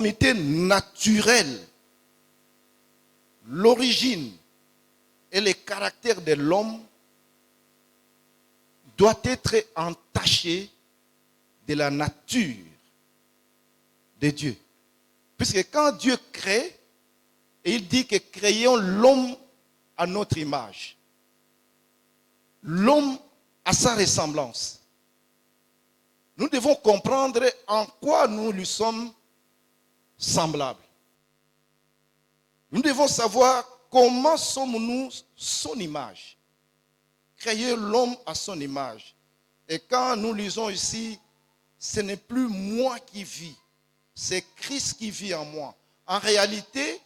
conformité naturelle, l'origine et le caractère de l'homme doit être entaché de la nature de Dieu. Puisque quand Dieu crée, il dit que créons l'homme à notre image. L'homme à sa ressemblance. Nous devons comprendre en quoi nous lui sommes semblables. Nous devons savoir comment sommes-nous son image. Créer l'homme à son image. Et quand nous lisons ici, ce n'est plus moi qui vis, c'est Christ qui vit en moi. En réalité,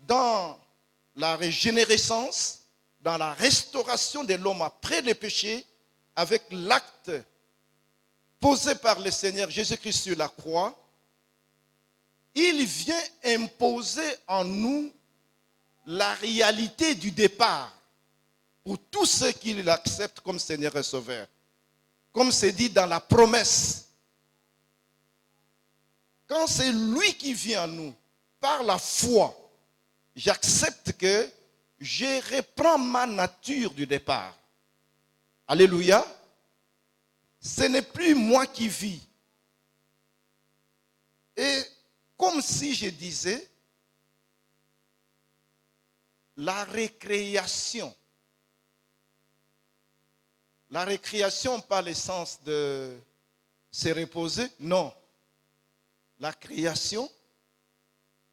dans la régénérescence, dans la restauration de l'homme après le péché, avec l'acte posé par le Seigneur Jésus-Christ sur la croix, il vient imposer en nous la réalité du départ pour tous ceux qui l'acceptent comme Seigneur et Sauveur. Comme c'est dit dans la promesse. Quand c'est lui qui vient en nous, par la foi, j'accepte que je reprends ma nature du départ. Alléluia. Ce n'est plus moi qui vis. Et comme si je disais, la récréation. La récréation, pas le sens de se reposer, non. La création,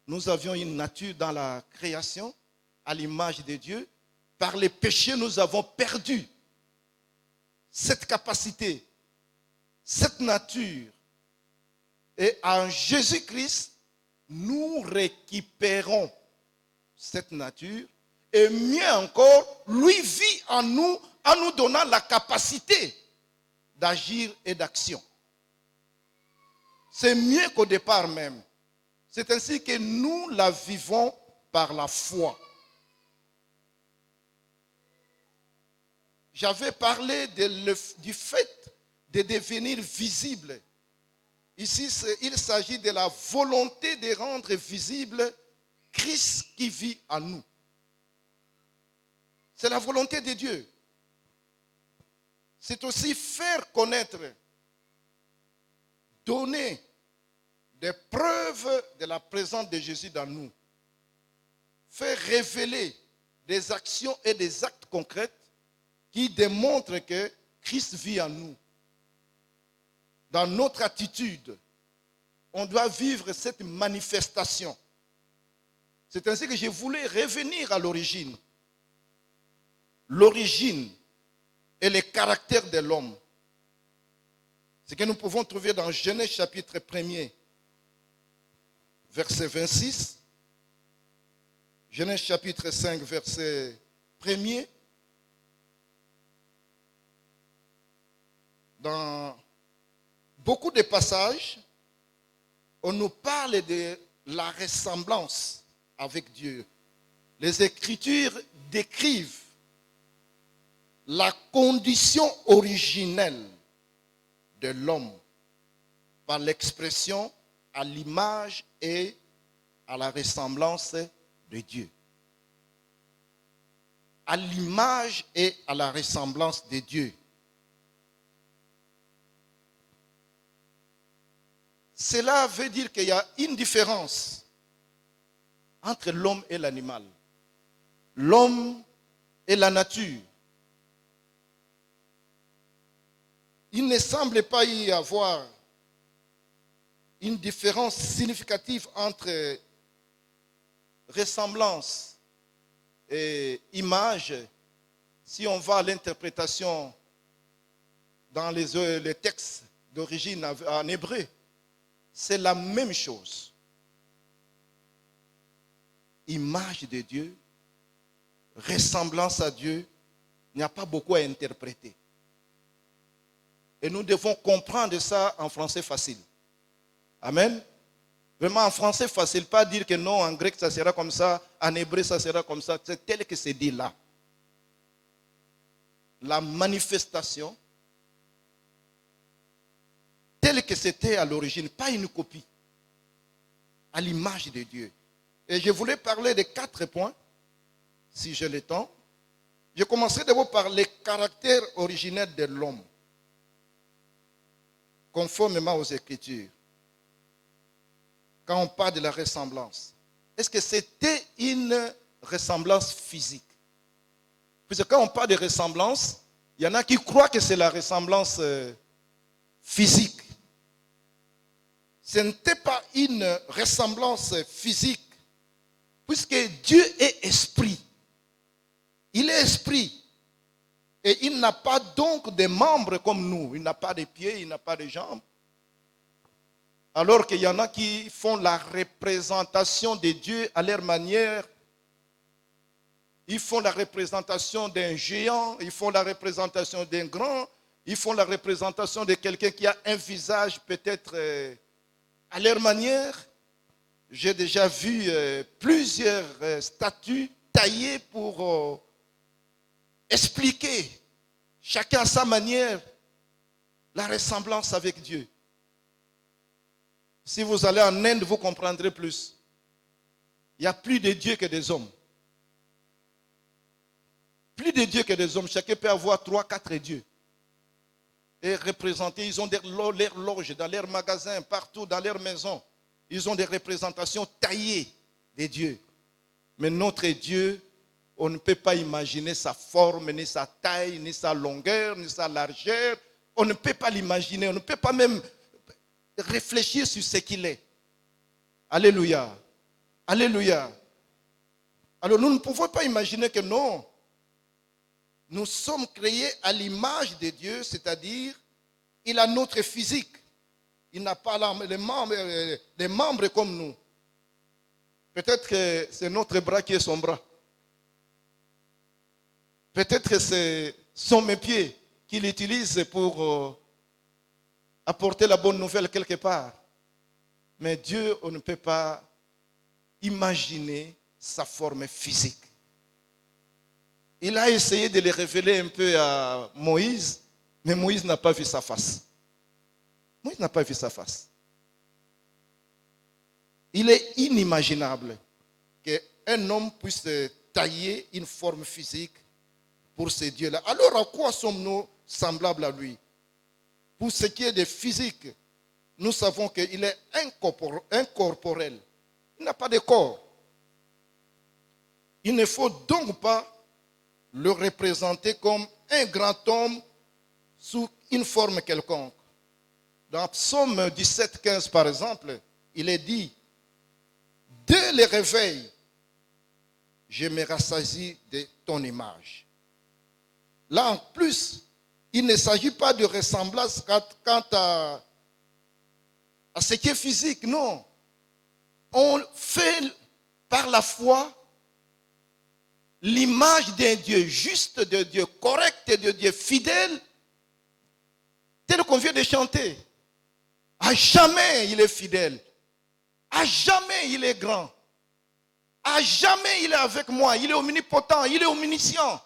nous avions une nature dans la création, à l'image de Dieu. Par les péchés, nous avons perdu cette capacité, cette nature. Et en Jésus-Christ, nous récupérons cette nature. Et mieux encore, lui vit en nous donnant la capacité d'agir et d'action. C'est mieux qu'au départ même. C'est ainsi que nous la vivons par la foi. J'avais parlé du fait de devenir visible. Ici, il s'agit de la volonté de rendre visible Christ qui vit en nous. C'est la volonté de Dieu. C'est aussi faire connaître, donner des preuves de la présence de Jésus dans nous. Faire révéler des actions et des actes concrets qui démontrent que Christ vit en nous. Dans notre attitude, on doit vivre cette manifestation. C'est ainsi que je voulais revenir à l'origine. L'origine et le caractère de l'homme. Ce que nous pouvons trouver dans Genèse chapitre 1er, verset 26. Genèse chapitre 5, verset 1er. Dans beaucoup de passages, on nous parle de la ressemblance avec Dieu. Les Écritures décrivent la condition originelle de l'homme par l'expression à l'image et à la ressemblance de Dieu. À l'image et à la ressemblance de Dieu. Cela veut dire qu'il y a une différence entre l'homme et l'animal. L'homme et la nature. Il ne semble pas y avoir une différence significative entre ressemblance et image si on va à l'interprétation dans les textes d'origine en hébreu. C'est la même chose. Image de Dieu, ressemblance à Dieu, il n'y a pas beaucoup à interpréter. Et nous devons comprendre ça en français facile. Amen. Vraiment en français facile, pas dire que non, en grec ça sera comme ça, en hébreu ça sera comme ça, c'est tel que c'est dit là. La manifestation, telle que c'était à l'origine, pas une copie. à l'image de Dieu. Et je voulais parler de 4 points, si j'ai le temps. Je commencerai d'abord par les caractères originels de l'homme, conformément aux Écritures. Quand on parle de la ressemblance, est-ce que c'était une ressemblance physique? Puisque quand on parle de ressemblance, il y en a qui croient que c'est la ressemblance physique. Ce n'était pas une ressemblance physique, puisque Dieu est esprit. Il est esprit. Et il n'a pas donc de membres comme nous. Il n'a pas de pieds, il n'a pas de jambes. Alors qu'il y en a qui font la représentation de Dieu à leur manière. Ils font la représentation d'un géant, ils font la représentation d'un grand, ils font la représentation de quelqu'un qui a un visage peut-être à leur manière. J'ai déjà vu plusieurs statues taillées pour expliquer, chacun à sa manière, la ressemblance avec Dieu. Si vous allez en Inde, vous comprendrez plus. Il y a plus de dieux que des hommes. Plus de dieux que des hommes. Chacun peut avoir 3, 4 dieux. Et représentés, ils ont leurs loges, dans leurs magasins, partout, dans leurs maisons. Ils ont des représentations taillées des dieux. Mais notre Dieu, on ne peut pas imaginer sa forme, ni sa taille, ni sa longueur, ni sa largeur. On ne peut pas l'imaginer. On ne peut pas même réfléchir sur ce qu'il est. Alléluia. Alléluia. Alors nous ne pouvons pas imaginer que non. Nous sommes créés à l'image de Dieu, c'est-à-dire, il a notre physique. Il n'a pas les membres comme nous. Peut-être que c'est notre bras qui est son bras. Peut-être que ce sont mes pieds qu'il utilise pour apporter la bonne nouvelle quelque part. Mais Dieu, on ne peut pas imaginer sa forme physique. Il a essayé de le révéler un peu à Moïse, mais Moïse n'a pas vu sa face. Moïse n'a pas vu sa face. Il est inimaginable qu'un homme puisse tailler une forme physique pour ce Dieu-là. Alors à quoi sommes-nous semblables à lui? Pour ce qui est de physique, nous savons qu'il est incorporel. Il n'a pas de corps. Il ne faut donc pas le représenter comme un grand homme sous une forme quelconque. Dans Psaume 17, 15 par exemple, il est dit, dès le réveil, je me rassasie de ton image. Là en plus, il ne s'agit pas de ressemblance quant à ce qui est physique, non. On fait par la foi l'image d'un Dieu juste, de Dieu correct, de Dieu fidèle, tel qu'on vient de chanter. À jamais il est fidèle. À jamais il est grand. À jamais il est avec moi. Il est omnipotent, il est omniscient.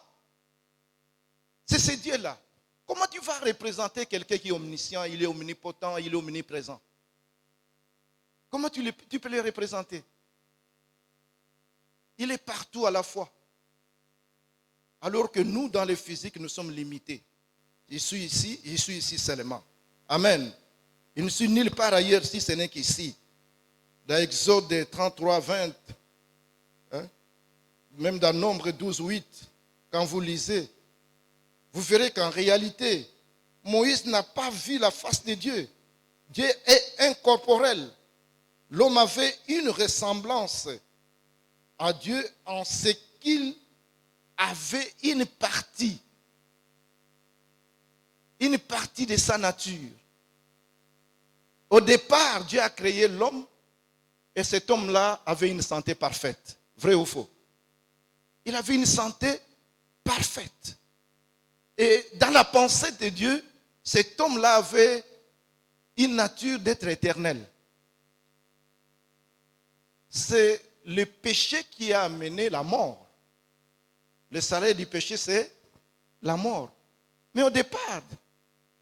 C'est ce Dieu-là. Comment tu vas représenter quelqu'un qui est omniscient, il est omnipotent, il est omniprésent? Comment tu peux le représenter? Il est partout à la fois. Alors que nous, dans le physique, nous sommes limités. Je suis ici seulement. Amen. Je ne suis nulle part ailleurs si ce n'est qu'ici. Dans Exode 33, 20, même dans Nombre 12, 8, quand vous lisez, vous verrez qu'en réalité, Moïse n'a pas vu la face de Dieu. Dieu est incorporel. L'homme avait une ressemblance à Dieu en ce qu'il avait une partie de sa nature. Au départ, Dieu a créé l'homme et cet homme-là avait une santé parfaite. Vrai ou faux? Il avait une santé parfaite. Et dans la pensée de Dieu, cet homme-là avait une nature d'être éternel. C'est le péché qui a amené la mort. Le salaire du péché, c'est la mort. Mais au départ,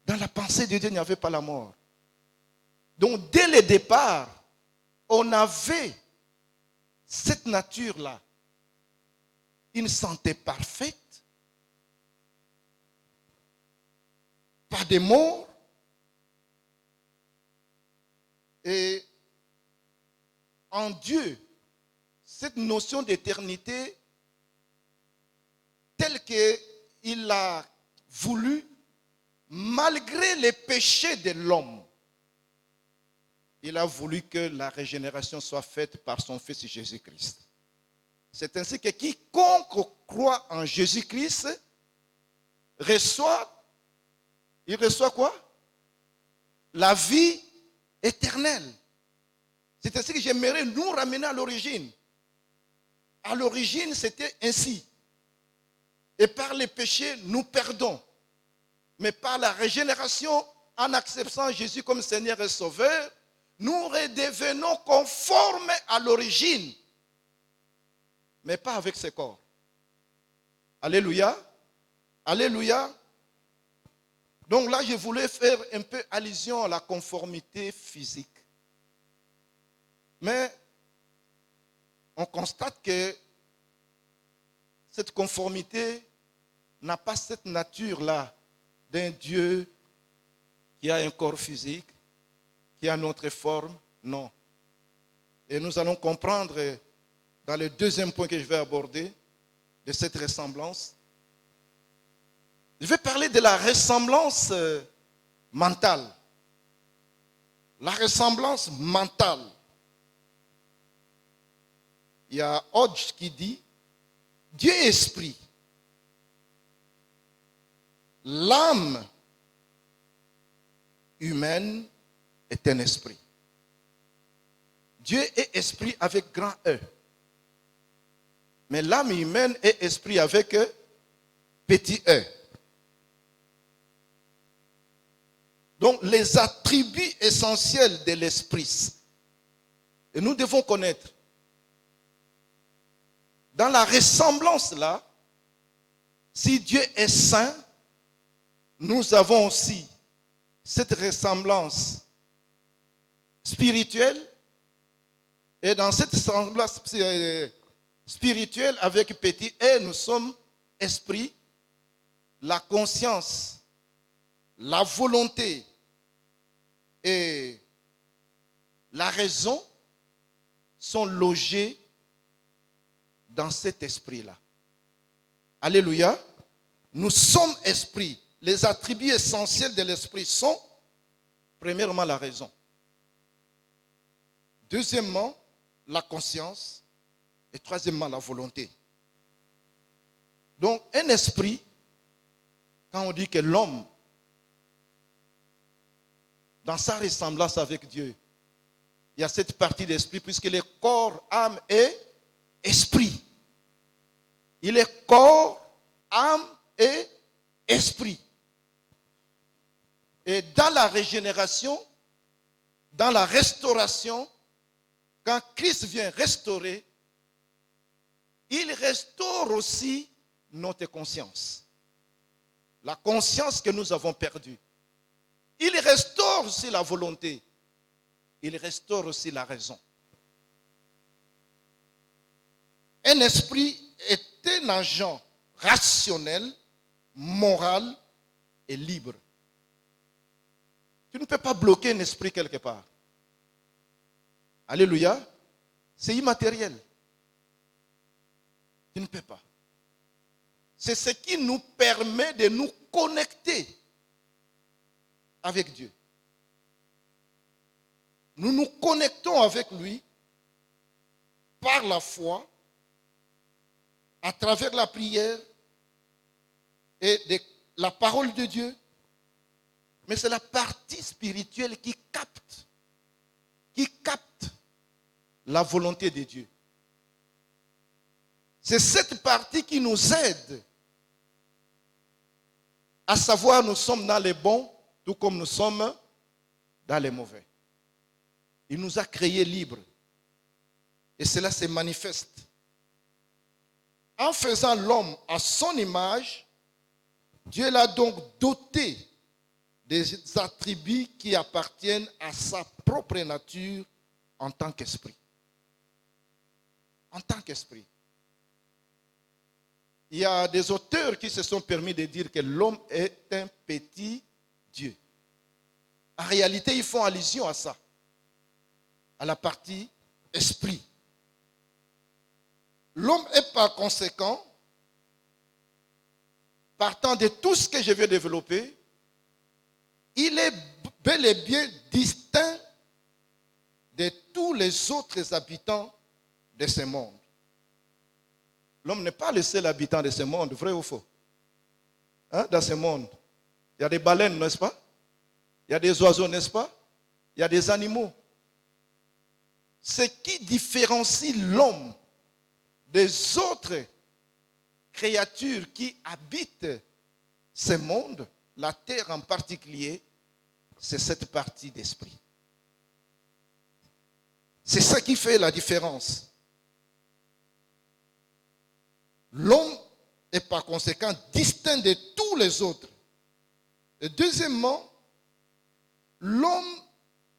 dans la pensée de Dieu, il n'y avait pas la mort. Donc, dès le départ, on avait cette nature-là, une santé parfaite, pas de mort, et en Dieu, cette notion d'éternité telle qu'il a voulu, malgré les péchés de l'homme, il a voulu que la régénération soit faite par son Fils Jésus-Christ. C'est ainsi que quiconque croit en Jésus-Christ il reçoit quoi? La vie éternelle. C'est ainsi que j'aimerais nous ramener à l'origine. À l'origine, c'était ainsi. Et par les péchés, nous perdons. Mais par la régénération, en acceptant Jésus comme Seigneur et Sauveur, nous redevenons conformes à l'origine. Mais pas avec ce corps. Alléluia. Alléluia. Donc là, je voulais faire un peu allusion à la conformité physique. Mais on constate que cette conformité n'a pas cette nature-là d'un Dieu qui a un corps physique, qui a notre forme. Non. Et nous allons comprendre dans le deuxième point que je vais aborder de cette ressemblance. Je vais parler de la ressemblance mentale. La ressemblance mentale. Il y a Hodge qui dit, Dieu est esprit. L'âme humaine est un esprit. Dieu est esprit avec grand E. Mais l'âme humaine est esprit avec petit E. Donc les attributs essentiels de l'esprit, et nous devons connaître. Dans la ressemblance là, si Dieu est saint, nous avons aussi cette ressemblance spirituelle. Et dans cette ressemblance spirituelle avec petit E, nous sommes esprit, la conscience, la volonté et la raison sont logés dans cet esprit-là. Alléluia. Nous sommes esprit. Les attributs essentiels de l'esprit sont, premièrement, la raison. Deuxièmement, la conscience. Et troisièmement, la volonté. Donc, un esprit, quand on dit que l'homme, dans sa ressemblance avec Dieu, il y a cette partie d'esprit, puisque le corps, âme et esprit. Il est corps, âme et esprit. Et dans la régénération, dans la restauration, quand Christ vient restaurer, il restaure aussi notre conscience. La conscience que nous avons perdue. Il restaure aussi la volonté. Il restaure aussi la raison. Un esprit est un agent rationnel, moral et libre. Tu ne peux pas bloquer un esprit quelque part. Alléluia. C'est immatériel. Tu ne peux pas. C'est ce qui nous permet de nous connecter avec Dieu. Nous nous connectons avec lui par la foi, à travers la prière et la parole de Dieu. Mais c'est la partie spirituelle qui capte la volonté de Dieu. C'est cette partie qui nous aide à savoir nous sommes dans les bons, tout comme nous sommes dans les mauvais. Il nous a créés libres. Et cela se manifeste. En faisant l'homme à son image, Dieu l'a donc doté des attributs qui appartiennent à sa propre nature en tant qu'esprit. En tant qu'esprit. Il y a des auteurs qui se sont permis de dire que l'homme est un petit Dieu. En réalité, ils font allusion à ça, à la partie esprit. L'homme est par conséquent, partant de tout ce que je vais développer, il est bel et bien distinct de tous les autres habitants de ce monde. L'homme n'est pas le seul habitant de ce monde, vrai ou faux? Dans ce monde, il y a des baleines, n'est-ce pas? Il y a des oiseaux, n'est-ce pas? Il y a des animaux. Ce qui différencie l'homme des autres créatures qui habitent ce monde, la terre en particulier, c'est cette partie d'esprit. C'est ça qui fait la différence. L'homme est par conséquent distinct de tous les autres. Et deuxièmement, l'homme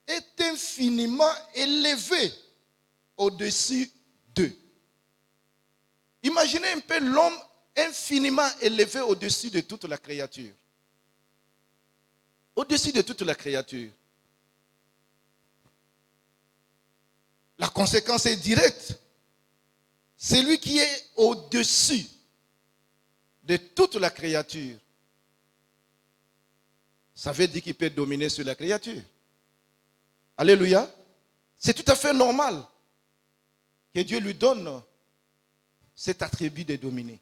est infiniment élevé au-dessus d'eux. Imaginez un peu l'homme infiniment élevé au-dessus de toute la créature. Au-dessus de toute la créature. La conséquence est directe. Celui qui est au-dessus de toute la créature, ça veut dire qu'il peut dominer sur la créature. Alléluia. C'est tout à fait normal que Dieu lui donne cet attribut de dominer.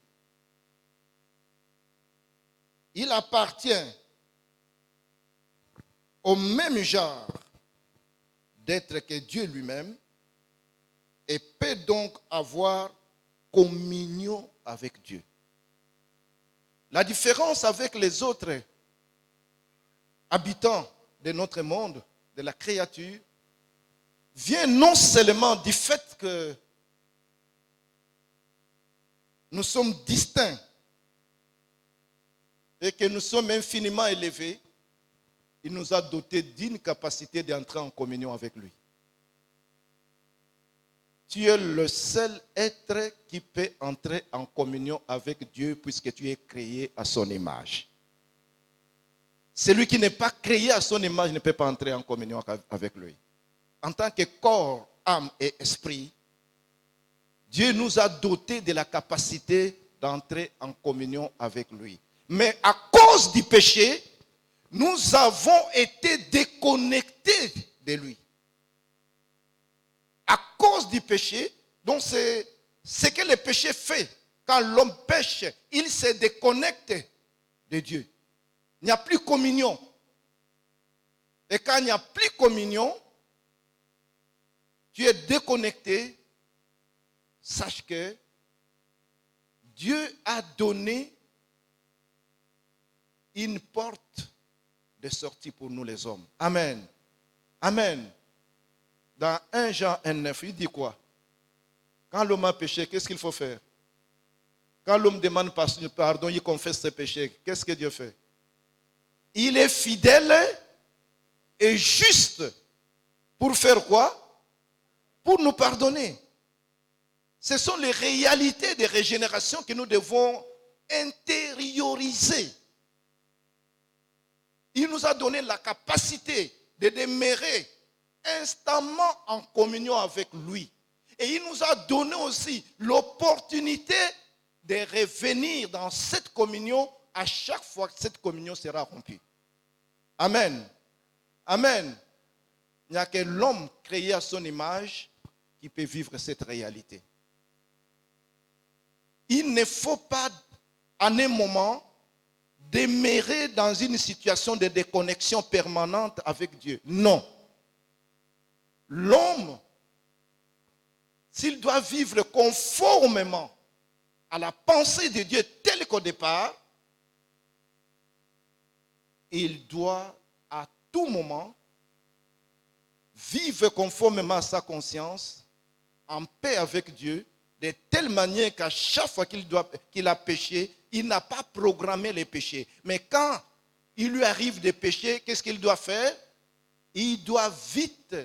Il appartient au même genre d'être que Dieu lui-même et peut donc avoir communion avec Dieu. La différence avec les autres habitants de notre monde, de la créature, vient non seulement du fait que nous sommes distincts et que nous sommes infiniment élevés, il nous a dotés d'une capacité d'entrer en communion avec lui. Tu es le seul être qui peut entrer en communion avec Dieu puisque tu es créé à son image. Celui qui n'est pas créé à son image ne peut pas entrer en communion avec lui. En tant que corps, âme et esprit, Dieu nous a dotés de la capacité d'entrer en communion avec lui. Mais à cause du péché, nous avons été déconnectés de lui. À cause du péché, donc c'est ce que le péché fait. Quand l'homme pêche, il se déconnecte de Dieu. Il n'y a plus communion. Et quand il n'y a plus communion, tu es déconnecté. Sache que Dieu a donné une porte de sortie pour nous les hommes. Amen. Amen. Dans 1 Jean 1,9, il dit quoi? Quand l'homme a péché, qu'est-ce qu'il faut faire? Quand l'homme demande pardon, il confesse ses péchés. Qu'est-ce que Dieu fait? Il est fidèle et juste pour faire quoi? Pour nous pardonner. Ce sont les réalités de régénération que nous devons intérioriser. Il nous a donné la capacité de demeurer instamment en communion avec lui. Et il nous a donné aussi l'opportunité de revenir dans cette communion à chaque fois que cette communion sera rompue. Amen. Amen. Il n'y a que l'homme créé à son image qui peut vivre cette réalité. Il ne faut pas, à un moment, demeurer dans une situation de déconnexion permanente avec Dieu. Non. L'homme, s'il doit vivre conformément à la pensée de Dieu telle qu'au départ, il doit à tout moment vivre conformément à sa conscience, en paix avec Dieu, de telle manière qu'à chaque fois qu'il a péché, il n'a pas programmé les péchés. Mais quand il lui arrive des péchés, qu'est-ce qu'il doit faire? Il doit vite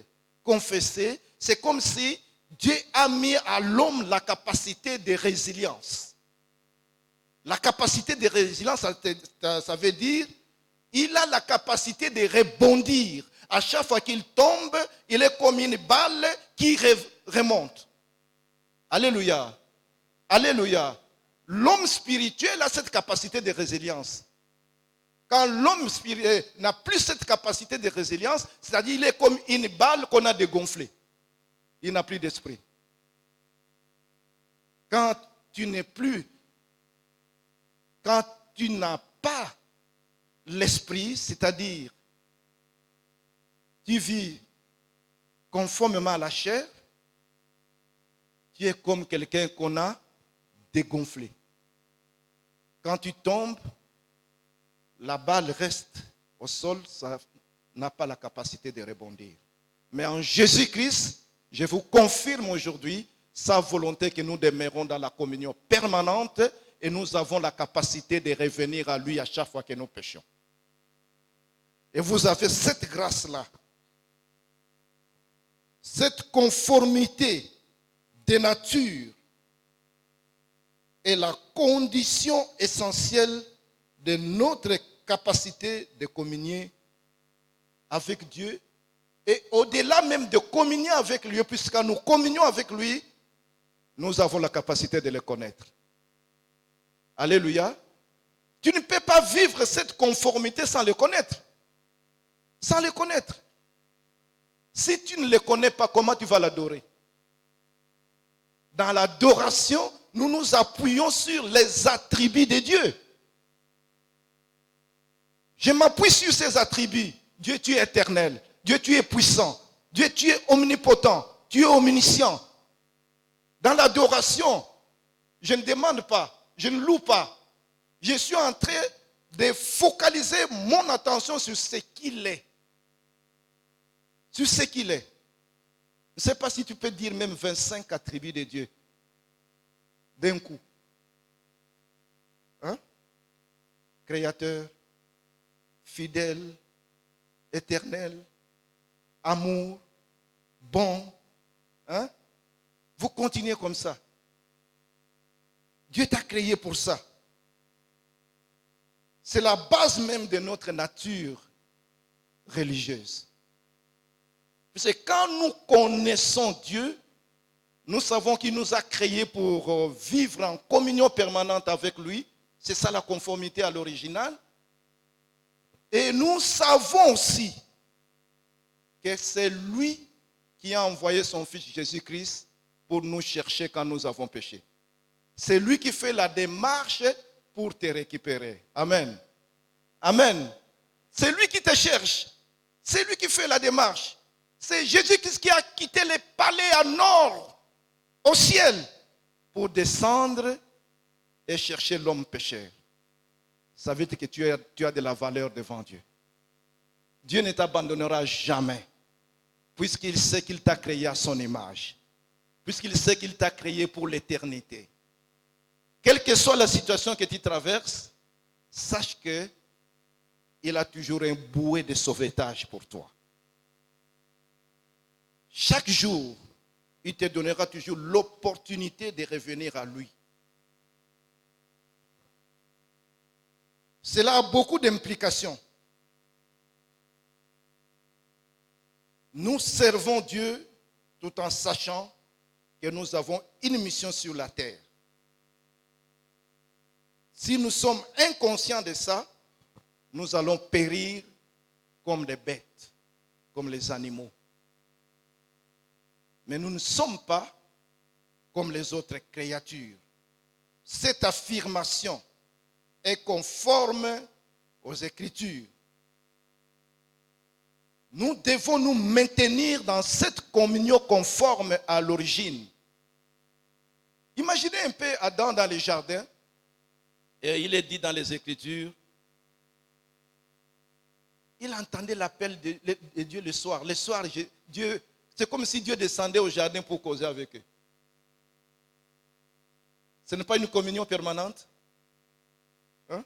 confesser c'est comme si Dieu a mis à l'homme la capacité de résilience. La capacité de résilience, ça veut dire, il a la capacité de rebondir. À chaque fois qu'il tombe, il est comme une balle qui remonte. Alléluia. Alléluia. L'homme spirituel a cette capacité de résilience. Quand l'homme spirituel n'a plus cette capacité de résilience, c'est-à-dire il est comme une balle qu'on a dégonflée. Il n'a plus d'esprit. Quand tu n'as pas l'esprit, c'est-à-dire tu vis conformément à la chair, tu es comme quelqu'un qu'on a dégonflé. Quand tu tombes, la balle reste au sol, ça n'a pas la capacité de rebondir. Mais en Jésus-Christ, je vous confirme aujourd'hui sa volonté que nous demeurons dans la communion permanente et nous avons la capacité de revenir à lui à chaque fois que nous péchons. Et vous avez cette grâce-là, cette conformité de nature est la condition essentielle de notre capacité de communier avec Dieu. Et au-delà même de communier avec lui, puisque nous communions avec lui, nous avons la capacité de le connaître. Alléluia. Tu ne peux pas vivre cette conformité sans le connaître. Sans le connaître. Si tu ne le connais pas, comment tu vas l'adorer? Dans l'adoration, nous nous appuyons sur les attributs de Dieu. Je m'appuie sur ces attributs. Dieu, tu es éternel. Dieu, tu es puissant. Dieu, tu es omnipotent. Tu es omniscient. Dans l'adoration, je ne demande pas, je ne loue pas. Je suis en train de focaliser mon attention sur ce qu'il est. Sur ce qu'il est. Je ne sais pas si tu peux dire même 25 attributs de Dieu d'un coup. Hein? Créateur, fidèle, éternel, amour, bon. Hein? Vous continuez comme ça. Dieu t'a créé pour ça. C'est la base même de notre nature religieuse. Parce que quand nous connaissons Dieu, nous savons qu'il nous a créés pour vivre en communion permanente avec lui. C'est ça la conformité à l'original. Et nous savons aussi que c'est lui qui a envoyé son fils Jésus-Christ pour nous chercher quand nous avons péché. C'est lui qui fait la démarche pour te récupérer. Amen. Amen. C'est lui qui te cherche. C'est lui qui fait la démarche. C'est Jésus-Christ qui a quitté les palais en or, au ciel, pour descendre et chercher l'homme pécheur. Ça veut dire que tu as de la valeur devant Dieu. Dieu ne t'abandonnera jamais, puisqu'il sait qu'il t'a créé à son image, puisqu'il sait qu'il t'a créé pour l'éternité. Quelle que soit la situation que tu traverses, sache qu'il a toujours un bouée de sauvetage pour toi. Chaque jour, il te donnera toujours l'opportunité de revenir à lui. Cela a beaucoup d'implications. Nous servons Dieu tout en sachant que nous avons une mission sur la terre. Si nous sommes inconscients de ça, nous allons périr comme des bêtes, comme les animaux. Mais nous ne sommes pas comme les autres créatures. Cette affirmation est conforme aux Écritures. Nous devons nous maintenir dans cette communion conforme à l'origine. Imaginez un peu Adam dans le jardin, et il est dit dans les Écritures, il entendait l'appel de Dieu le soir. Le soir, Dieu, c'est comme si Dieu descendait au jardin pour causer avec eux. Ce n'est pas une communion permanente. Hein?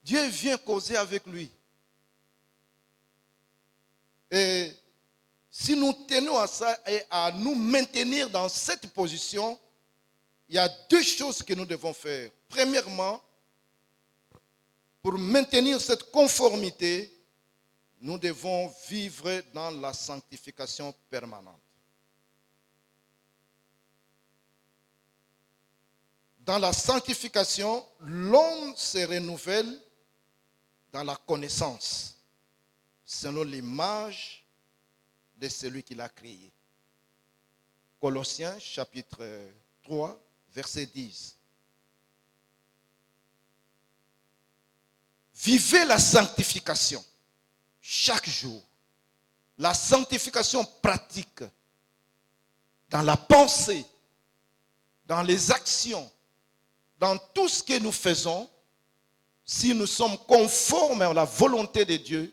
Dieu vient causer avec lui. Et Si nous tenons à ça et à nous maintenir dans cette position, il y a deux choses que nous devons faire. Premièrement, pour maintenir cette conformité, nous devons vivre dans la sanctification permanente. Dans la sanctification, l'homme se renouvelle dans la connaissance, selon l'image de celui qui l'a créé. Colossiens chapitre 3, verset 10. Vivez la sanctification chaque jour. La sanctification pratique dans la pensée, dans les actions, dans tout ce que nous faisons. Si nous sommes conformes à la volonté de Dieu,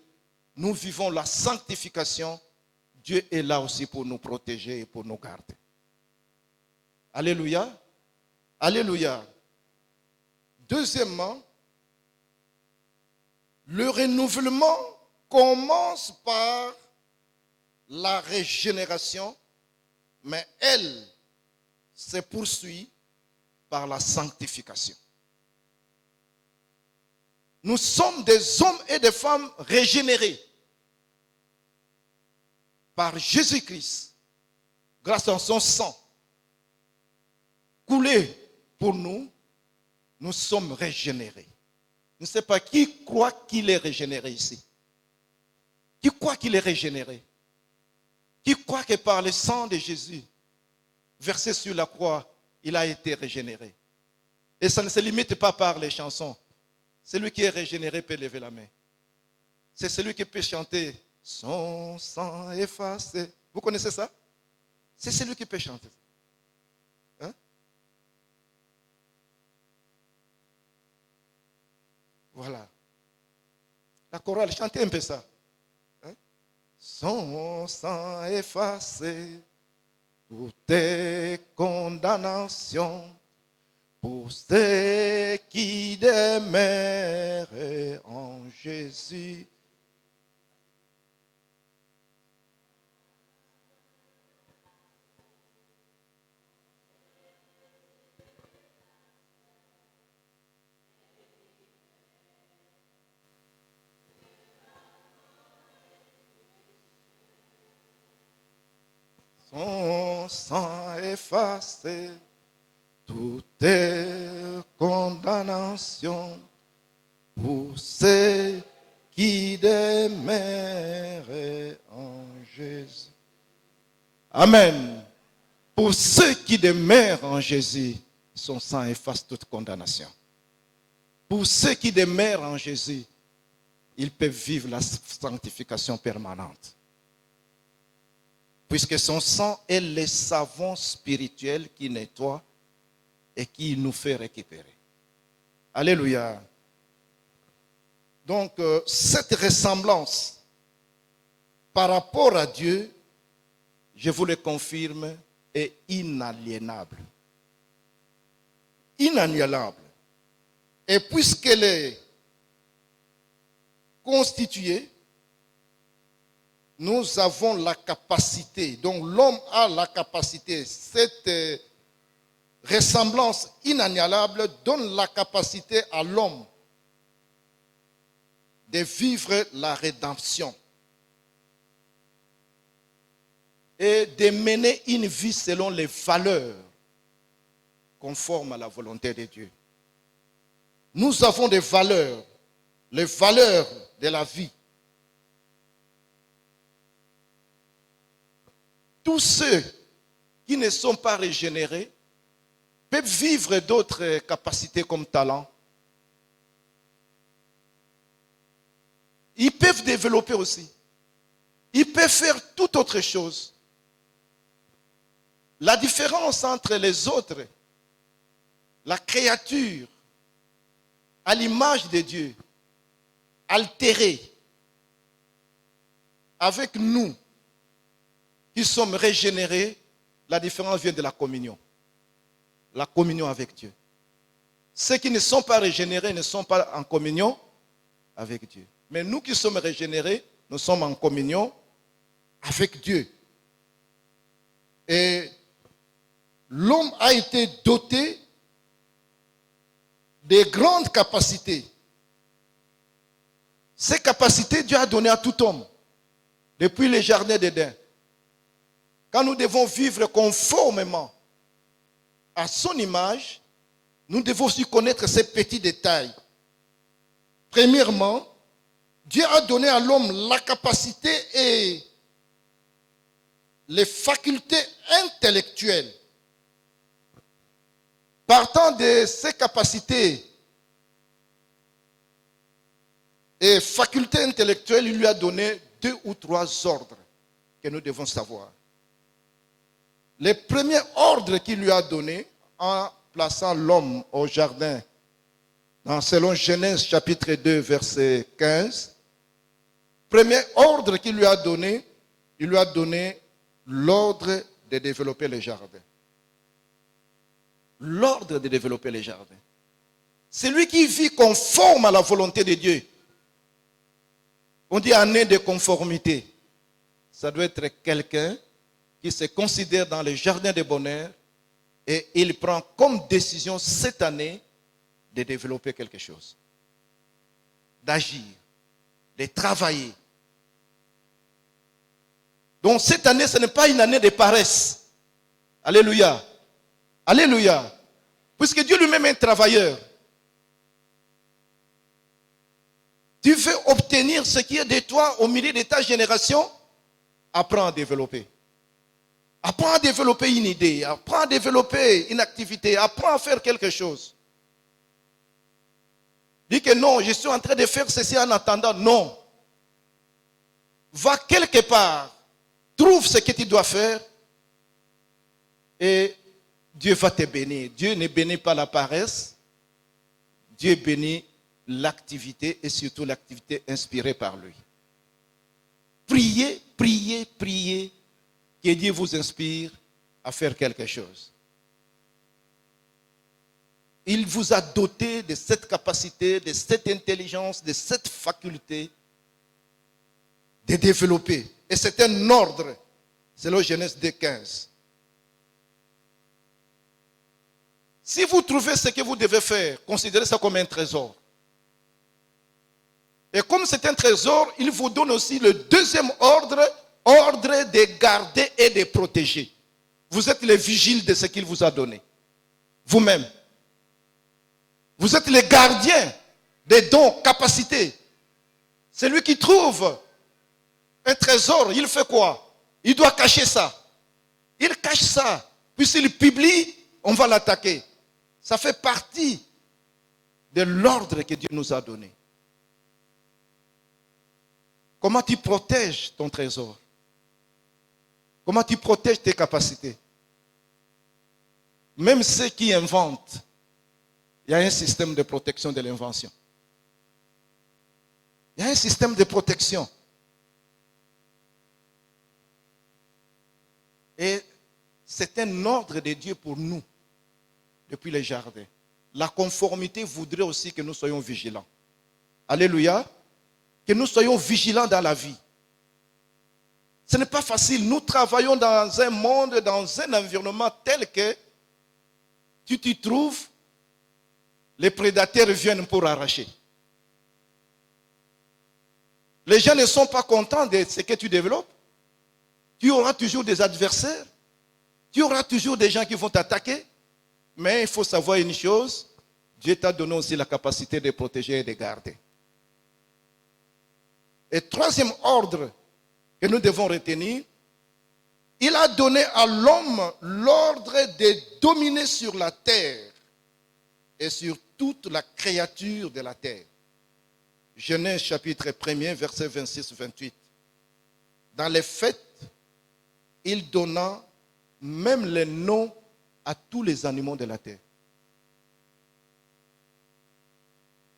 nous vivons la sanctification. Dieu est là aussi pour nous protéger et pour nous garder. Alléluia. Alléluia. Deuxièmement, le renouvellement commence par la régénération, mais elle se poursuit par la sanctification. Nous sommes des hommes et des femmes régénérés par Jésus-Christ, grâce à son sang coulé pour nous, nous sommes régénérés. Je ne sais pas qui croit qu'il est régénéré ici. Qui croit qu'il est régénéré? Qui croit que par le sang de Jésus, versé sur la croix, il a été régénéré? Et ça ne se limite pas par les chansons. Celui qui est régénéré peut lever la main. C'est celui qui peut chanter « Son sang effacé ». Vous connaissez ça? C'est celui qui peut chanter. Hein? Voilà. La chorale, chantez un peu ça. Hein? Son sang effacé pour tes condamnations, pour ceux qui demeurent en Jésus. Son sang effacé toutes tes condamnations pour ceux qui demeurent en Jésus. Amen. Pour ceux qui demeurent en Jésus, son sang efface toute condamnation. Pour ceux qui demeurent en Jésus, ils peuvent vivre la sanctification permanente. Puisque son sang est le savon spirituel qui nettoie et qui nous fait récupérer. Alléluia. Donc, cette ressemblance par rapport à Dieu, je vous le confirme, est inaliénable. Inaliénable. Et puisqu'elle est constituée, nous avons la capacité, donc l'homme a la capacité, cette ressemblance inaliénable donne la capacité à l'homme de vivre la rédemption et de mener une vie selon les valeurs conformes à la volonté de Dieu. Nous avons des valeurs, les valeurs de la vie. Tous ceux qui ne sont pas régénérés peuvent vivre d'autres capacités comme talent. Ils peuvent développer aussi. Ils peuvent faire toute autre chose. La différence entre les autres, la créature à l'image de Dieu, altérée, avec nous, qui sommes régénérés, la différence vient de la communion. La communion avec Dieu. Ceux qui ne sont pas régénérés ne sont pas en communion avec Dieu. Mais nous qui sommes régénérés, nous sommes en communion avec Dieu. Et l'homme a été doté de grandes capacités. Ces capacités, Dieu a donné à tout homme, depuis le jardin d'Éden. Quand nous devons vivre conformément à son image, nous devons aussi connaître ces petits détails. Premièrement, Dieu a donné à l'homme la capacité et les facultés intellectuelles. Partant de ces capacités et facultés intellectuelles, il lui a donné 2 ou 3 ordres que nous devons savoir. Le premier ordre qu'il lui a donné en plaçant l'homme au jardin, selon Genèse chapitre 2, verset 15, premier ordre qu'il lui a donné, il lui a donné l'ordre de développer le jardin. L'ordre de développer les jardins. Celui qui vit conforme à la volonté de Dieu. On dit année de conformité. Ça doit être quelqu'un qui se considère dans le jardin de bonheur et il prend comme décision cette année de développer quelque chose. D'agir, de travailler. Donc cette année, ce n'est pas une année de paresse. Alléluia. Alléluia. Puisque Dieu lui-même est un travailleur. Tu veux obtenir ce qui est de toi au milieu de ta génération, apprends à développer. Apprends à développer une idée, apprends à développer une activité, apprends à faire quelque chose. Dis que non, je suis en train de faire ceci en attendant. Non. Va quelque part, trouve ce que tu dois faire et Dieu va te bénir. Dieu ne bénit pas la paresse. Dieu bénit l'activité et surtout l'activité inspirée par lui. Priez, priez, priez que Dieu vous inspire à faire quelque chose. Il vous a doté de cette capacité, de cette intelligence, de cette faculté de développer. Et c'est un ordre, selon Genèse 2:15. Si vous trouvez ce que vous devez faire, considérez ça comme un trésor. Et comme c'est un trésor, il vous donne aussi le deuxième ordre, ordre de garder et de protéger. Vous êtes les vigiles de ce qu'il vous a donné. Vous-même. Vous êtes les gardiens des dons, capacités. Celui qui trouve un trésor, il fait quoi? Il doit cacher ça. Il cache ça. Puis s'il publie, on va l'attaquer. Ça fait partie de l'ordre que Dieu nous a donné. Comment tu protèges ton trésor? Comment tu protèges tes capacités? Même ceux qui inventent, il y a un système de protection de l'invention. Il y a un système de protection. Et c'est un ordre de Dieu pour nous, depuis les jardins. La conformité voudrait aussi que nous soyons vigilants. Alléluia. Que nous soyons vigilants dans la vie. Ce n'est pas facile. Nous travaillons dans un monde, dans un environnement tel que tu t'y trouves, les prédateurs viennent pour arracher. Les gens ne sont pas contents de ce que tu développes. Tu auras toujours des adversaires. Tu auras toujours des gens qui vont t'attaquer. Mais il faut savoir une chose, Dieu t'a donné aussi la capacité de protéger et de garder. Et troisième ordre que nous devons retenir, il a donné à l'homme l'ordre de dominer sur la terre et sur toute la créature de la terre. Genèse chapitre 1er, versets 26-28. Dans les fêtes, il donna même les noms à tous les animaux de la terre.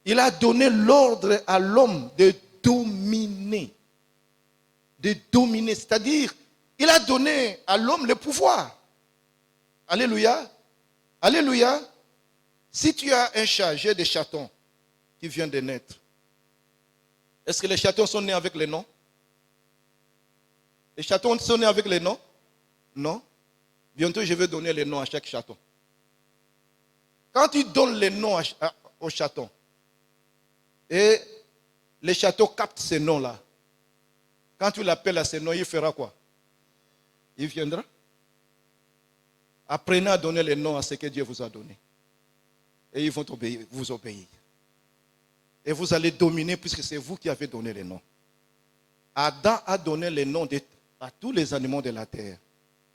Il a donné l'ordre à l'homme de dominer. De dominer, c'est-à-dire, il a donné à l'homme le pouvoir. Alléluia. Alléluia. Si tu as un chat, j'ai des chatons qui viennent de naître. Est-ce que les chatons sont nés avec les noms? Les chatons sont nés avec les noms? Non. Bientôt, je vais donner les noms à chaque chaton. Quand tu donnes les noms aux chatons, et les chatons captent ces noms-là, quand tu l'appelles à ces noms, il fera quoi? Il viendra. Apprenez à donner les noms à ce que Dieu vous a donné. Et ils vont vous obéir. Et vous allez dominer puisque c'est vous qui avez donné les noms. Adam a donné les noms à tous les animaux de la terre.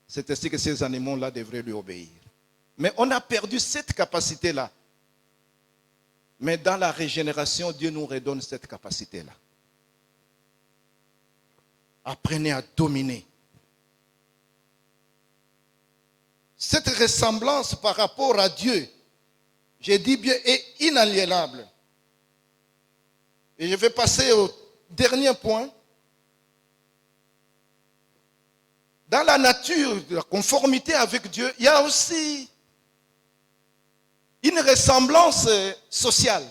C'est ainsi que ces animaux-là devraient lui obéir. Mais on a perdu cette capacité-là. Mais dans la régénération, Dieu nous redonne cette capacité-là. Apprenez à dominer. Cette ressemblance par rapport à Dieu, j'ai dit bien, est inaliénable. Et je vais passer au dernier point. Dans la nature, la conformité avec Dieu, il y a aussi une ressemblance sociale.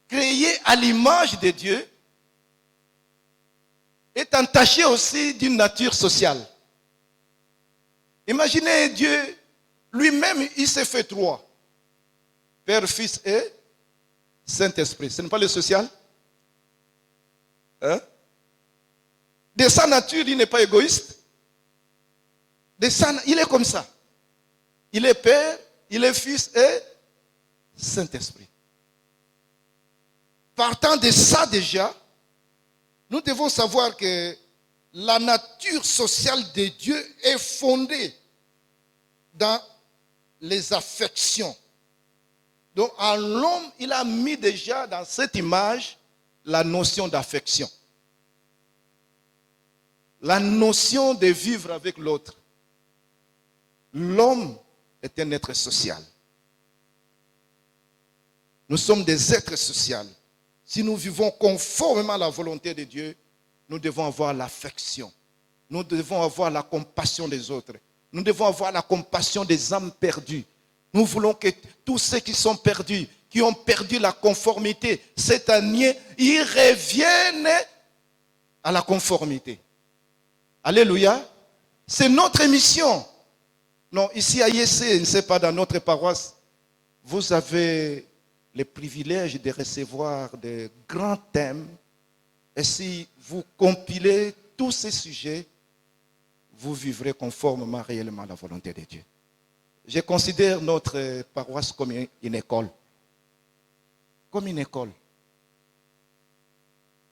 Créée à l'image de Dieu est entachée aussi d'une nature sociale. Imaginez Dieu, lui-même, il s'est fait trois. Père, Fils et Saint-Esprit. Ce n'est pas le social? Hein? De sa nature, il n'est pas égoïste. Il est comme ça. Il est Père, il est Fils et Saint-Esprit. Partant de ça déjà, nous devons savoir que la nature sociale de Dieu est fondée dans les affections. Donc en l'homme, il a mis déjà dans cette image la notion d'affection. La notion de vivre avec l'autre. L'homme est un être social. Nous sommes des êtres sociaux. Si nous vivons conformément à la volonté de Dieu, nous devons avoir l'affection. Nous devons avoir la compassion des autres. Nous devons avoir la compassion des âmes perdues. Nous voulons que tous ceux qui sont perdus, qui ont perdu la conformité, cette année, ils reviennent à la conformité. Alléluia. C'est notre mission. Non, ici à IEC, je ne sais pas, dans notre paroisse, vous avez le privilège de recevoir de grands thèmes. Et si vous compilez tous ces sujets, vous vivrez conformément réellement à la volonté de Dieu. Je considère notre paroisse comme une école. Comme une école.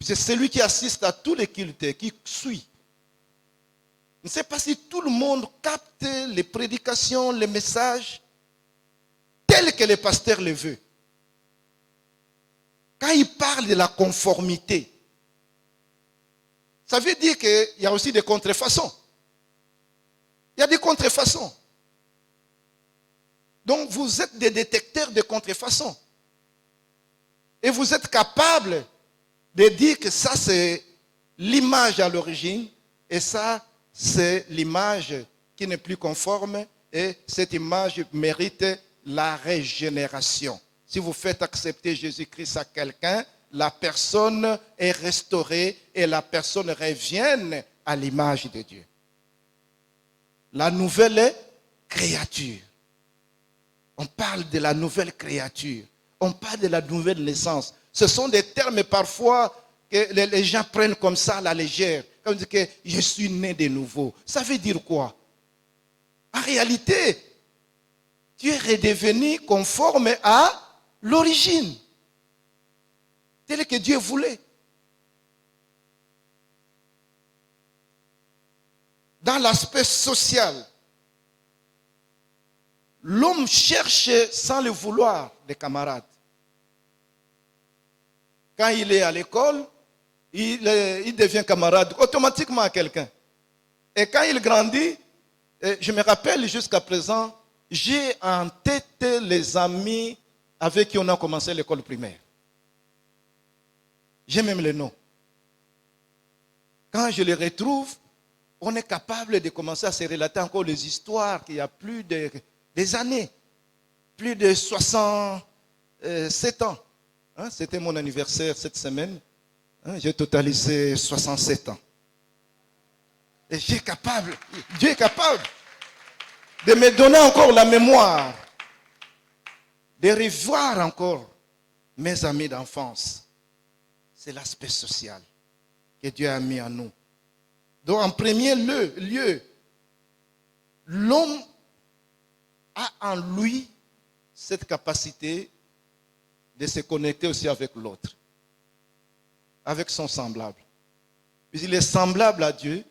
C'est celui qui assiste à tous les cultes, qui suit. Je ne sais pas si tout le monde capte les prédications, les messages, tels que le pasteur le veut. Quand il parle de la conformité, ça veut dire qu'il y a aussi des contrefaçons. Il y a des contrefaçons. Donc vous êtes des détecteurs de contrefaçons. Et vous êtes capables de dire que ça c'est l'image à l'origine et ça c'est l'image qui n'est plus conforme et cette image mérite la régénération. Si vous faites accepter Jésus-Christ à quelqu'un, la personne est restaurée et la personne revient à l'image de Dieu. La nouvelle créature. On parle de la nouvelle créature. On parle de la nouvelle naissance. Ce sont des termes parfois que les gens prennent comme ça à la légère. Comme dire que je suis né de nouveau. Ça veut dire quoi? En réalité, tu es redevenu conforme à l'origine. Tel que Dieu voulait. Dans l'aspect social, l'homme cherche sans le vouloir des camarades. Quand il est à l'école, il devient camarade automatiquement à quelqu'un. Et quand il grandit, je me rappelle jusqu'à présent, j'ai en tête les amis avec qui on a commencé l'école primaire. J'ai même les noms. Quand je les retrouve, on est capable de commencer à se relater encore les histoires qu'il y a plus des années. Plus de 67 ans. Hein, c'était mon anniversaire cette semaine. Hein, j'ai totalisé 67 ans. Et Dieu est capable de me donner encore la mémoire, de revoir encore mes amis d'enfance. C'est l'aspect social que Dieu a mis en nous. Donc en premier lieu, l'homme a en lui cette capacité de se connecter aussi avec l'autre, avec son semblable. Puisqu'il est semblable à Dieu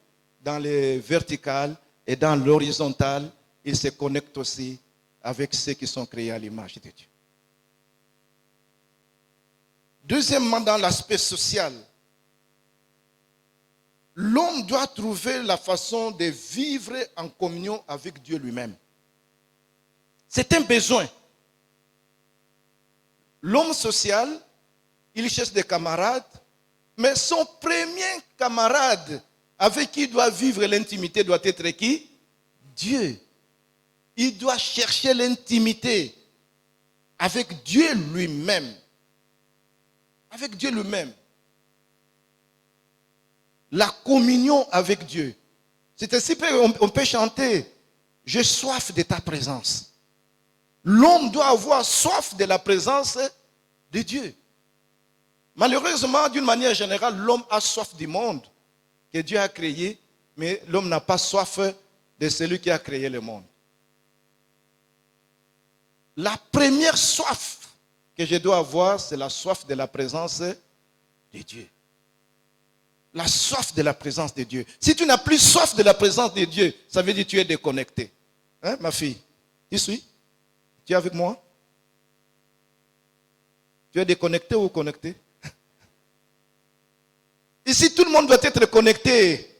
dans les verticales et dans l'horizontale, il se connecte aussi avec ceux qui sont créés à l'image de Dieu. Deuxièmement, dans l'aspect social, l'homme doit trouver la façon de vivre en communion avec Dieu lui-même. C'est un besoin. L'homme social, il cherche des camarades, mais son premier camarade avec qui il doit vivre l'intimité doit être qui? Dieu. Il doit chercher l'intimité avec Dieu lui-même. Avec Dieu lui-même. La communion avec Dieu. C'est ainsi qu'on peut chanter « J'ai soif de ta présence ». L'homme doit avoir soif de la présence de Dieu. Malheureusement, d'une manière générale, l'homme a soif du monde que Dieu a créé, mais l'homme n'a pas soif de celui qui a créé le monde. La première soif que je dois avoir, c'est la soif de la présence de Dieu. La soif de la présence de Dieu. Si tu n'as plus soif de la présence de Dieu, ça veut dire que tu es déconnecté. Hein, ma fille? Tu suis? Tu es avec moi? Tu es déconnecté ou connecté? Ici, tout le monde doit être connecté.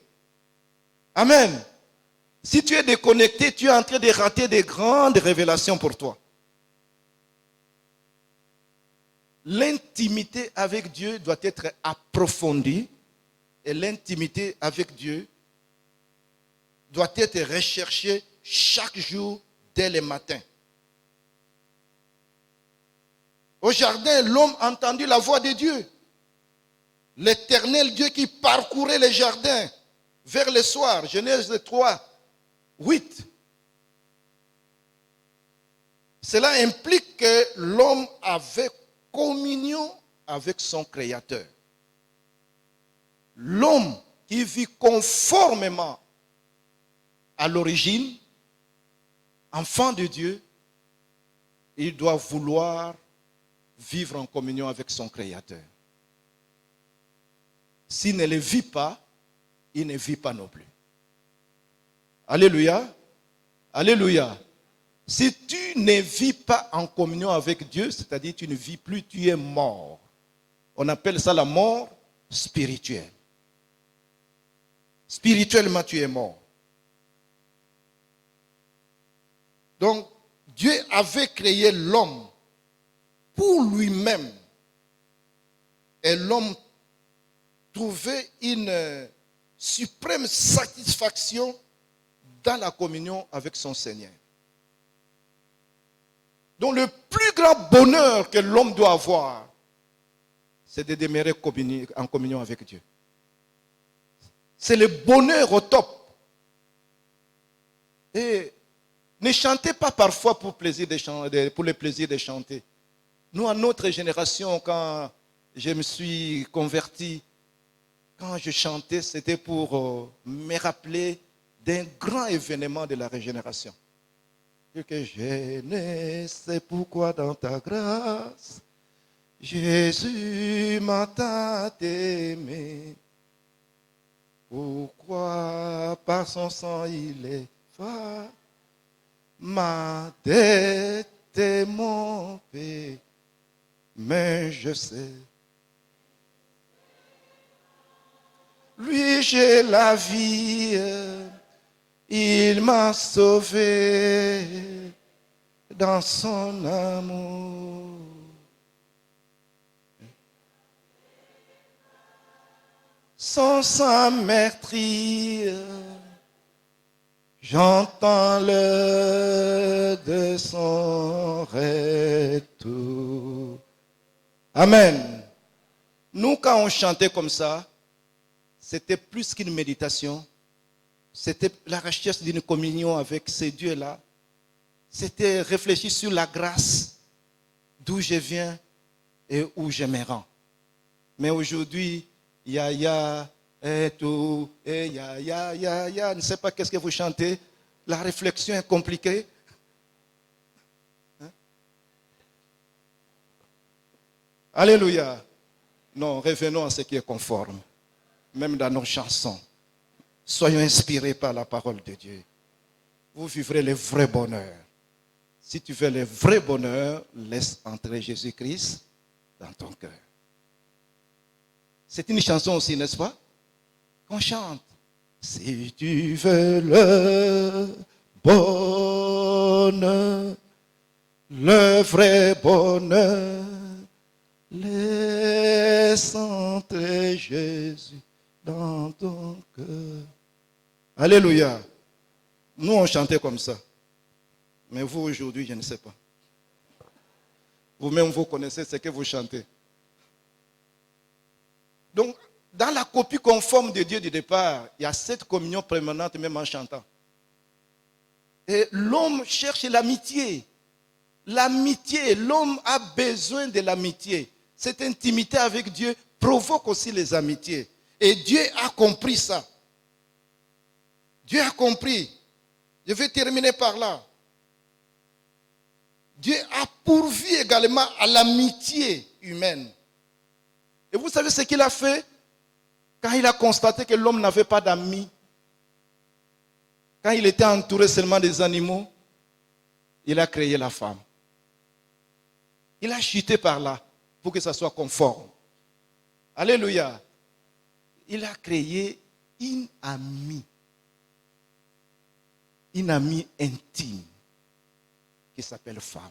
Amen. Si tu es déconnecté, tu es en train de rater des grandes révélations pour toi. L'intimité avec Dieu doit être approfondie et l'intimité avec Dieu doit être recherchée chaque jour dès le matin. Au jardin, l'homme a entendu la voix de Dieu. L'éternel Dieu qui parcourait les jardins vers le soir. Genèse 3, 8. Cela implique que l'homme avait communion avec son Créateur. L'homme qui vit conformément à l'origine, enfant de Dieu, il doit vouloir vivre en communion avec son Créateur. S'il ne le vit pas, il ne vit pas non plus. Alléluia. Alléluia. Si tu ne vis pas en communion avec Dieu, c'est-à-dire que tu ne vis plus, tu es mort. On appelle ça la mort spirituelle. Spirituellement, tu es mort. Donc, Dieu avait créé l'homme pour lui-même. Et l'homme trouvait une suprême satisfaction dans la communion avec son Seigneur. Donc le plus grand bonheur que l'homme doit avoir, c'est de demeurer en communion avec Dieu. C'est le bonheur au top. Et ne chantez pas parfois pour le plaisir de chanter. Nous, à notre génération, quand je me suis converti, quand je chantais, c'était pour me rappeler d'un grand événement de la régénération. Que je ne sais pourquoi dans ta grâce, Jésus m'a tant aimé. Pourquoi par son sang il est fait ma dette et mon péché. Mais je sais, lui j'ai la vie, il m'a sauvé dans son amour. Son sang meurtri, j'entends le de son retour. Amen. Nous, quand on chantait comme ça, c'était plus qu'une méditation, C'était la recherche d'une communion avec ces dieux-là. C'était réfléchir sur la grâce, d'où je viens et où je me rends. Mais aujourd'hui, ya, et tout, et ya, je ne sais pas qu'est-ce que vous chantez. La réflexion est compliquée. Hein? Alléluia. Non, revenons à ce qui est conforme, même dans nos chansons. Soyons inspirés par la parole de Dieu. Vous vivrez le vrai bonheur. Si tu veux le vrai bonheur, laisse entrer Jésus-Christ dans ton cœur. C'est une chanson aussi, n'est-ce pas? Qu'on chante. Si tu veux le bonheur, le vrai bonheur, laisse entrer Jésus dans ton cœur. Alléluia. Nous, on chantait comme ça. Mais vous, aujourd'hui, je ne sais pas. Vous-même, vous connaissez ce que vous chantez. Donc, dans la copie conforme de Dieu du départ, il y a cette communion permanente même en chantant. Et l'homme cherche l'amitié. L'amitié, l'homme a besoin de l'amitié. Cette intimité avec Dieu provoque aussi les amitiés. Et Dieu a compris ça. Dieu a compris. Je vais terminer par là. Dieu a pourvu également à l'amitié humaine. Et vous savez ce qu'il a fait quand il a constaté que l'homme n'avait pas d'amis? Quand il était entouré seulement des animaux, il a créé la femme. Il a chuté par là pour que ça soit conforme. Alléluia. Il a créé une amie intime qui s'appelle femme.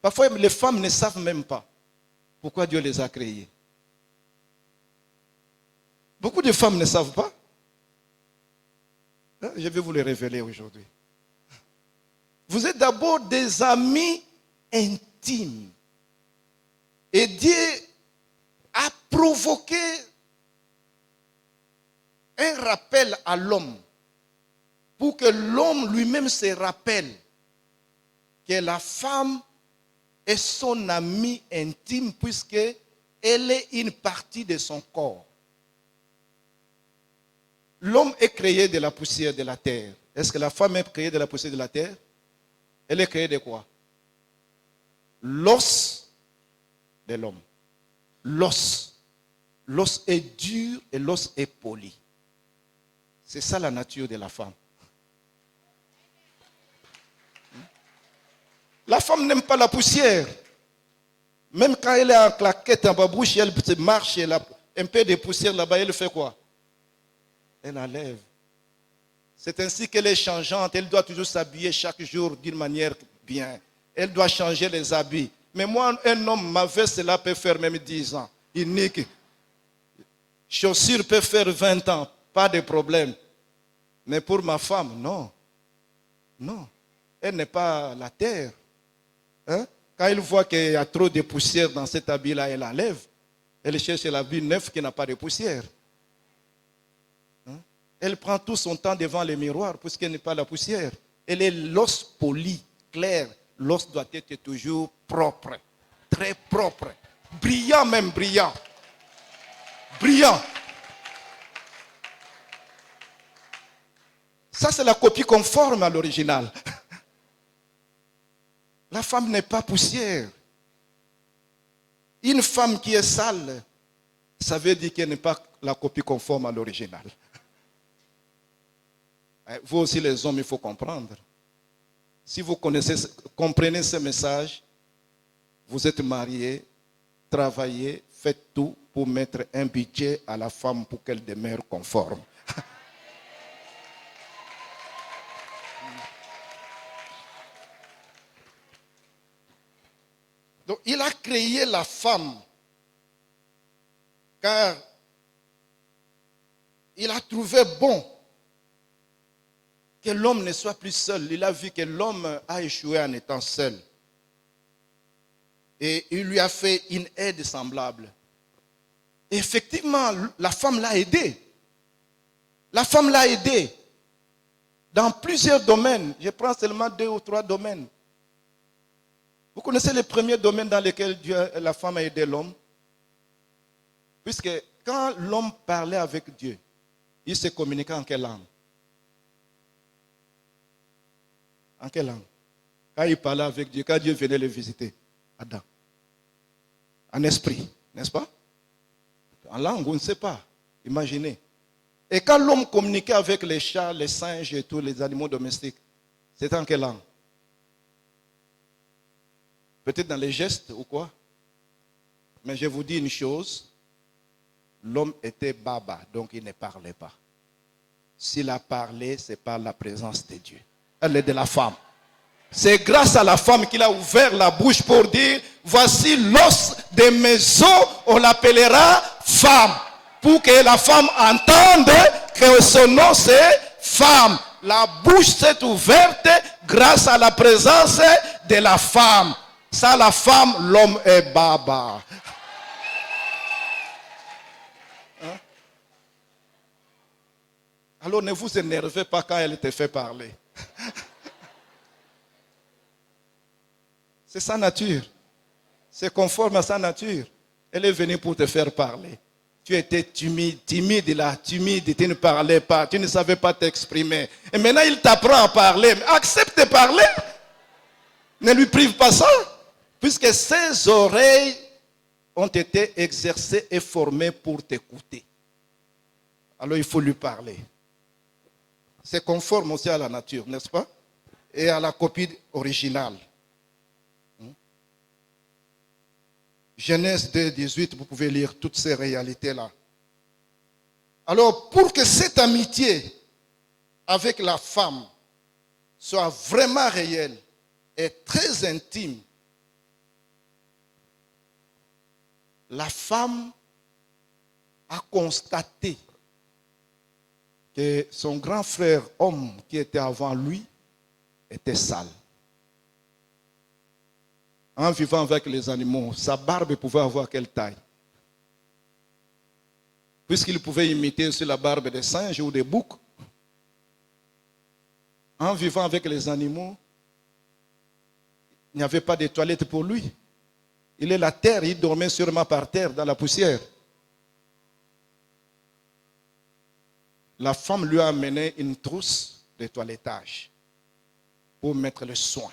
Parfois, les femmes ne savent même pas pourquoi Dieu les a créées. Beaucoup de femmes ne savent pas. Je vais vous le révéler aujourd'hui. Vous êtes d'abord des amis intimes. Et Dieu a provoqué un rappel à l'homme pour que l'homme lui-même se rappelle que la femme est son amie intime puisqu'elle est une partie de son corps. L'homme est créé de la poussière de la terre. Est-ce que la femme est créée de la poussière de la terre? Elle est créée de quoi? L'os de l'homme. L'os. L'os est dur et l'os est poli. C'est ça la nature de la femme. La femme n'aime pas la poussière. Même quand elle est en claquette, en babouche, elle marche, elle a un peu de poussière là-bas, elle fait quoi? Elle enlève. C'est ainsi qu'elle est changeante. Elle doit toujours s'habiller chaque jour d'une manière bien. Elle doit changer les habits. Mais moi, un homme, ma veste, cela peut faire même 10 ans. Unique. Chaussures peut faire 20 ans. Pas de problème. Mais pour ma femme, non. Non. Elle n'est pas la terre. Hein? Quand elle voit qu'il y a trop de poussière dans cet habit-là, elle enlève. Elle cherche l'habit neuf qui n'a pas de poussière. Hein? Elle prend tout son temps devant le miroir puisqu'elle n'est pas la poussière. Elle est l'os poli, clair. L'os doit être toujours propre, très propre. Brillant même, brillant. Brillant. Ça, c'est la copie conforme à l'original. La femme n'est pas poussière. Une femme qui est sale, ça veut dire qu'elle n'est pas la copie conforme à l'original. Vous aussi les hommes, il faut comprendre. Si vous comprenez ce message, vous êtes mariés, travaillez, faites tout pour mettre un budget à la femme pour qu'elle demeure conforme. Donc, il a créé la femme car il a trouvé bon que l'homme ne soit plus seul. Il a vu que l'homme a échoué en étant seul. Et il lui a fait une aide semblable. Et effectivement, la femme l'a aidé. La femme l'a aidé dans plusieurs domaines. Je prends seulement 2 ou 3 domaines. Vous connaissez les premiers domaines dans lesquels la femme a aidé l'homme? Puisque quand l'homme parlait avec Dieu, il se communiquait en quelle langue? En quelle langue? Quand il parlait avec Dieu, quand Dieu venait le visiter, Adam. En esprit, n'est-ce pas? En langue, on ne sait pas. Imaginez. Et quand l'homme communiquait avec les chats, les singes et tous les animaux domestiques, c'était en quelle langue? Peut-être dans les gestes ou quoi? Mais je vous dis une chose, l'homme était baba, donc il ne parlait pas. S'il a parlé, c'est par la présence de Dieu. Elle est de la femme. C'est grâce à la femme qu'il a ouvert la bouche pour dire, voici l'os de mes os, on l'appellera femme. Pour que la femme entende que son nom c'est femme. La bouche s'est ouverte grâce à la présence de la femme. Sans la femme, l'homme est baba. Hein? Alors ne vous énervez pas quand elle te fait parler. C'est sa nature. C'est conforme à sa nature. Elle est venue pour te faire parler. Tu étais timide là, timide, tu ne parlais pas, tu ne savais pas t'exprimer. Et maintenant, il t'apprend à parler. Accepte de parler. Ne lui prive pas ça. Puisque ses oreilles ont été exercées et formées pour t'écouter. Alors, il faut lui parler. C'est conforme aussi à la nature, n'est-ce pas? Et à la copie originale. Genèse 2, 18, vous pouvez lire toutes ces réalités-là. Alors, pour que cette amitié avec la femme soit vraiment réelle et très intime, la femme a constaté que son grand frère homme qui était avant lui était sale. En vivant avec les animaux, sa barbe pouvait avoir quelle taille? Puisqu'il pouvait imiter aussi la barbe des singes ou des boucs. En vivant avec les animaux, il n'y avait pas de toilette pour lui. Il est la terre, il dormait sûrement par terre dans la poussière. La femme lui a amené une trousse de toilettage pour mettre le soin.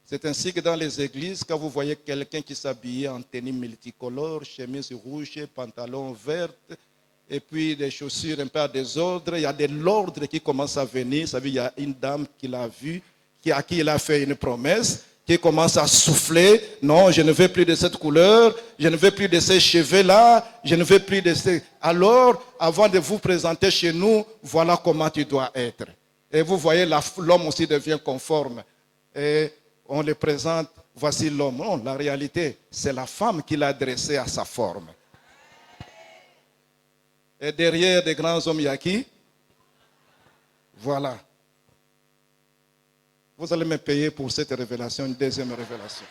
C'est ainsi que dans les églises, quand vous voyez quelqu'un qui s'habillait en tenue multicolore, chemise rouge, pantalon vert, et puis des chaussures un peu à désordre, il y a de l'ordre qui commence à venir. Ça veut dire qu'il y a une dame qui l'a vu, à qui il a fait une promesse, qui commence à souffler. Non, je ne veux plus de cette couleur, je ne veux plus de ces cheveux-là, je ne veux plus de ces... Alors, avant de vous présenter chez nous, voilà comment tu dois être. Et vous voyez, l'homme aussi devient conforme. Et on le présente, voici l'homme. Non, la réalité, c'est la femme qui l'a dressé à sa forme. Et derrière des grands hommes, il y a qui? Voilà. Vous allez me payer pour cette révélation, une deuxième révélation.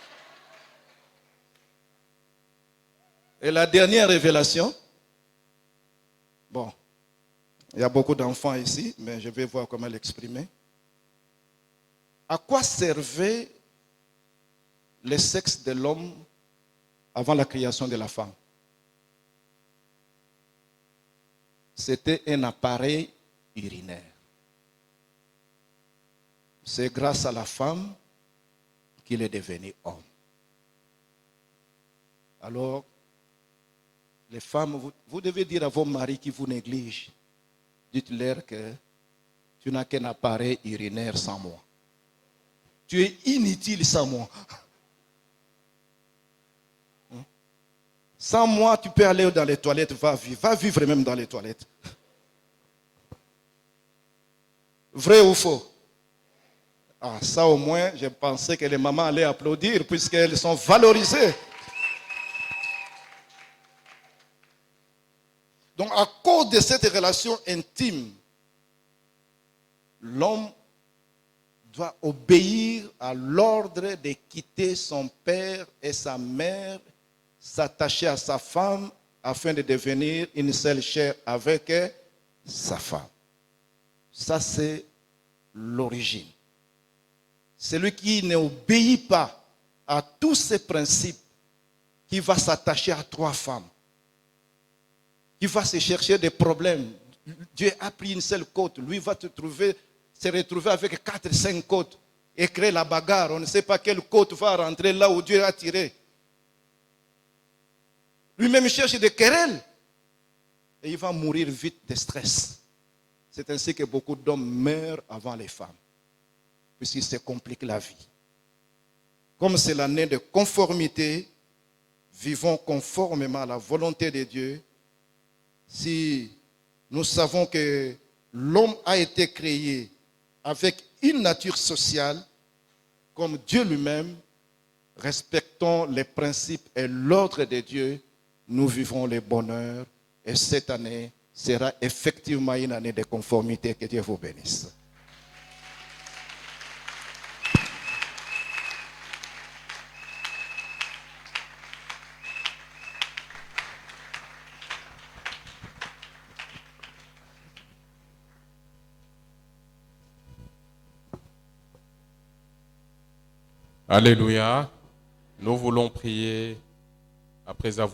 Et la dernière révélation, bon, il y a beaucoup d'enfants ici, mais je vais voir comment l'exprimer. À quoi servait le sexe de l'homme avant la création de la femme? C'était un appareil urinaire. C'est grâce à la femme qu'il est devenu homme. Alors, les femmes, vous devez dire à vos maris qui vous négligent, dites-leur que tu n'as qu'un appareil urinaire sans moi. Tu es inutile sans moi. Sans moi, tu peux aller dans les toilettes, va vivre même dans les toilettes. Vrai ou faux? Ah, ça au moins, je pensais que les mamans allaient applaudir puisqu'elles sont valorisées. Donc, à cause de cette relation intime, l'homme doit obéir à l'ordre de quitter son père et sa mère, s'attacher à sa femme afin de devenir une seule chair avec sa femme. Ça, c'est l'origine. Celui qui n'obéit pas à tous ces principes, qui va s'attacher à 3 femmes, qui va se chercher des problèmes. Dieu a pris une seule côte, lui va se retrouver avec 4, 5 côtes et créer la bagarre. On ne sait pas quelle côte va rentrer là où Dieu a tiré. Lui-même cherche des querelles et il va mourir vite de stress. C'est ainsi que beaucoup d'hommes meurent avant les femmes, puisqu'il se complique la vie. Comme c'est l'année de conformité, vivons conformément à la volonté de Dieu. Si nous savons que l'homme a été créé avec une nature sociale, comme Dieu lui-même, respectons les principes et l'ordre de Dieu, nous vivons le bonheur. Et cette année sera effectivement une année de conformité. Que Dieu vous bénisse. Alléluia. Nous voulons prier après avoir